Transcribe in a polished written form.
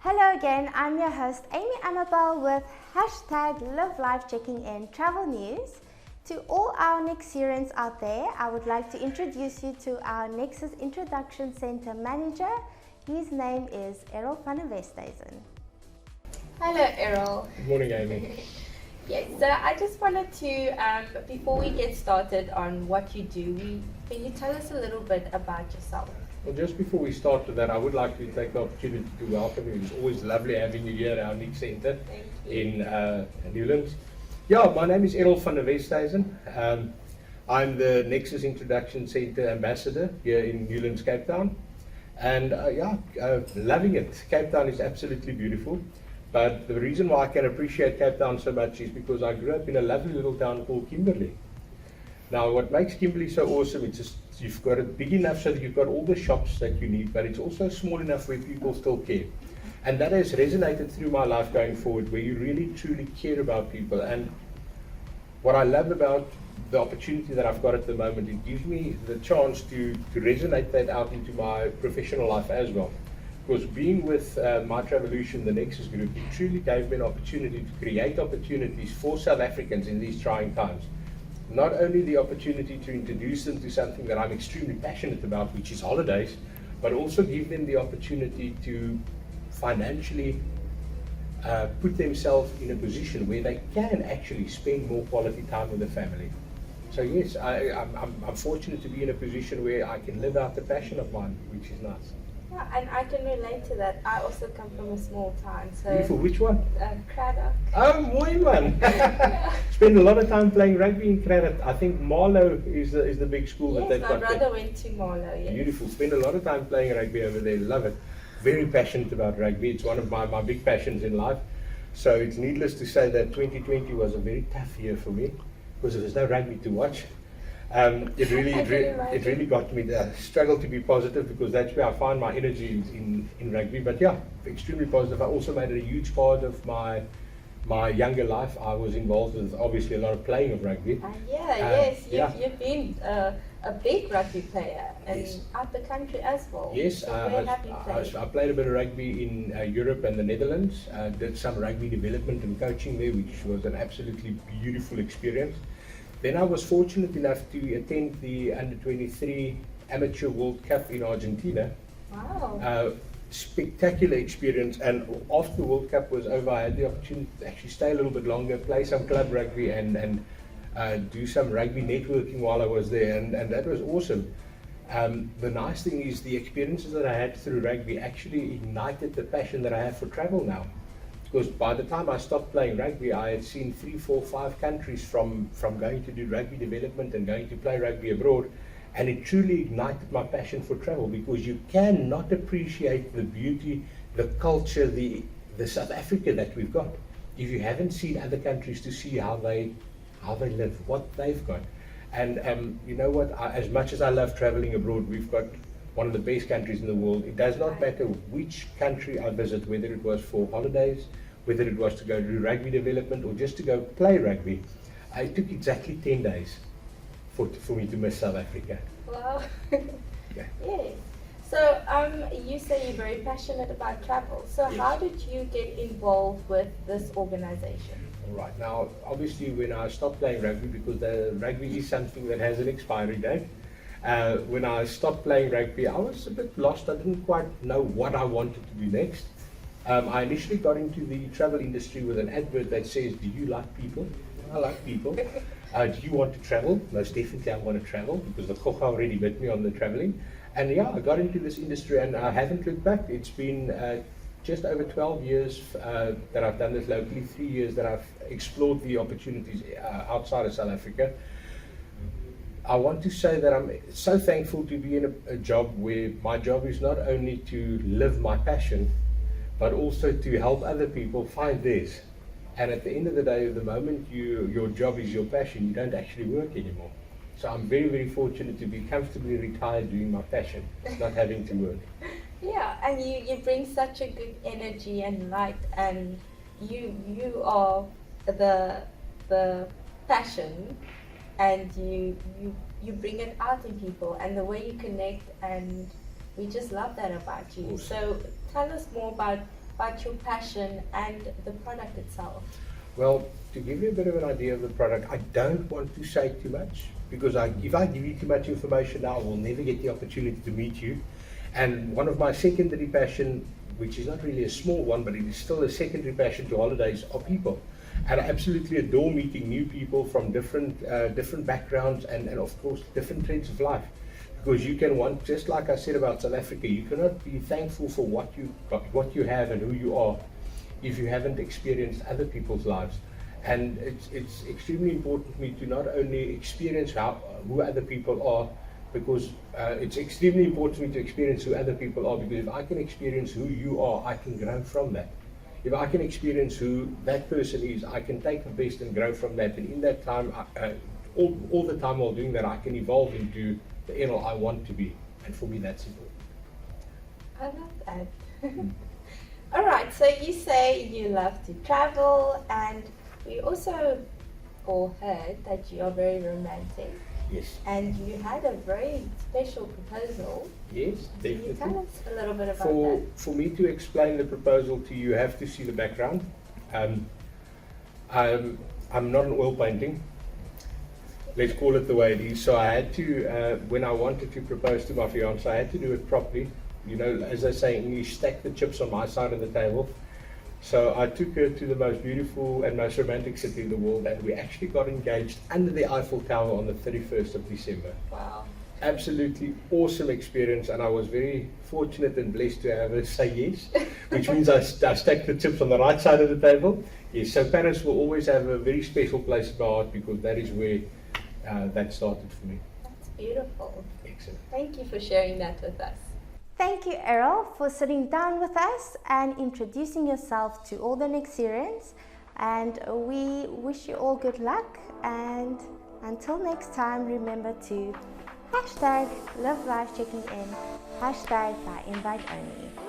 Hello again, I'm your host Amy Amabel with hashtag Live Life Checking In Travel News. To all our Nexerians out there, I would like to introduce you to our Nexus Introduction Centre manager. His name is Errol Van Der Westhuizen. Hello Errol. Good morning, Amy. Yes, so I just wanted to, before we get started on what you do, can you tell us a little bit about yourself? Well, just before we start with that, I would like to take the opportunity to welcome you. It's always lovely having you here at our Nexus Centre in Newlands. Yeah, my name is Errol Van Der Westhuizen. I'm the Nexus Introduction Centre Ambassador here in Newlands, Cape Town. And loving it. Cape Town is absolutely beautiful. But the reason why I can appreciate Cape Town so much is because I grew up in a lovely little town called Kimberley. Now, what makes Kimberley so awesome, it's just you've got it big enough so that you've got all the shops that you need, but it's also small enough where people still care. And that has resonated through my life going forward, where you really truly care about people. And what I love about the opportunity that I've got at the moment, it gives me the chance to resonate that out into my professional life as well. Because being with my Travelution, the Nexus group, it truly gave me an opportunity to create opportunities for South Africans in these trying times. Not only the opportunity to introduce them to something that I'm extremely passionate about, which is holidays, but also give them the opportunity to financially put themselves in a position where they can actually spend more quality time with the family. So yes, I'm fortunate to be in a position where I can live out the passion of mine, which is nice. Yeah, and I can relate to that. I also come from a small town, so... Beautiful, which one? Cradock. Oh, mooi man! Spend a lot of time playing rugby in Cradock. I think Marlow is the big school that they've got there. Yes, my brother went to Marlow, yes. Beautiful, spend a lot of time playing rugby over there, love it. Very passionate about rugby, it's one of my big passions in life. So it's needless to say that 2020 was a very tough year for me, because there was no rugby to watch. It really got me to struggle to be positive, because that's where I find my energy in rugby. But yeah, extremely positive. I also made it a huge part of my younger life. I was involved with obviously a lot of playing of rugby. You've been a big rugby player and out the country as well. Yes, so I played a bit of rugby in Europe and the Netherlands. Did some rugby development and coaching there, which was an absolutely beautiful experience. Then I was fortunate enough to attend the Under-23 Amateur World Cup in Argentina. Wow. Spectacular experience, and after the World Cup was over, I had the opportunity to actually stay a little bit longer, play some club rugby and do some rugby networking while I was there, and that was awesome. The nice thing is the experiences that I had through rugby actually ignited the passion that I have for travel now. Because by the time I stopped playing rugby, I had seen 3, 4, 5 countries from going to do rugby development and going to play rugby abroad. And it truly ignited my passion for travel, because you cannot appreciate the beauty, the culture, the South Africa that we've got if you haven't seen other countries to see how they live, what they've got. And you know what, as much as I love traveling abroad, we've got one of the best countries in the world. It does not matter which country I visit, whether it was for holidays, whether it was to go do rugby development or just to go play rugby. It took exactly 10 days for me to miss South Africa. Wow. Yeah. Yes. So you say you're very passionate about travel. So Yes. How did you get involved with this organization? All right. Now, obviously, when I stopped playing rugby, because the rugby is something that has an expiry date, when I stopped playing rugby, I was a bit lost. I didn't quite know what I wanted to do next. I initially got into the travel industry with an advert that says, "Do you like people?" I like people. Do you want to travel? Most definitely I want to travel, because the kocha already bit me on the traveling. And yeah, I got into this industry and I haven't looked back. It's been just over 12 years that I've done this locally, 3 years that I've explored the opportunities outside of South Africa. I want to say that I'm so thankful to be in a job where my job is not only to live my passion, but also to help other people find theirs. And at the end of the day, the moment your job is your passion, you don't actually work anymore. So I'm very, very fortunate to be comfortably retired doing my passion, not having to work. Yeah, and you bring such a good energy and light, and you are the passion, and you bring it out in people, and the way you connect, and we just love that about you. Awesome. So tell us more about about your passion and the product itself? Well, to give you a bit of an idea of the product, I don't want to say too much because if I give you too much information now, I will never get the opportunity to meet you. And one of my secondary passion, which is not really a small one, but it is still a secondary passion to holidays, are people. And I absolutely adore meeting new people from different backgrounds and of course different trends of life. Because you can want, just like I said about South Africa, you cannot be thankful for what you have and who you are if you haven't experienced other people's lives. And it's extremely important to me to not only experience who other people are, because it's extremely important to me to experience who other people are, because if I can experience who you are, I can grow from that. If I can experience who that person is, I can take the best and grow from that. And in that time, all the time while doing that, I can evolve into the Errol I want to be. And for me, that's important. I love that. All right, so you say you love to travel, and we also all heard that you are very romantic. Yes. And you had a very special proposal. Yes, definitely. Can you tell us a little bit about that? For me to explain the proposal to you, you have to see the background. I'm not an oil painting. Let's call it the way it is. So I had to, when I wanted to propose to my fiancée, I had to do it properly. You know, as they say in English, stack the chips on my side of the table. So I took her to the most beautiful and most romantic city in the world, and we actually got engaged under the Eiffel Tower on the 31st of December. Wow. Absolutely awesome experience, and I was very fortunate and blessed to have her say yes, which means I stacked the chips on the right side of the table. Yes, so Paris will always have a very special place in my heart, because that is where that started for me. That's beautiful. Excellent. Thank you for sharing that with us. Thank you, Errol, for sitting down with us and introducing yourself to all the Nexerians. And we wish you all good luck. And until next time, remember to #live live checking in, #by invite only.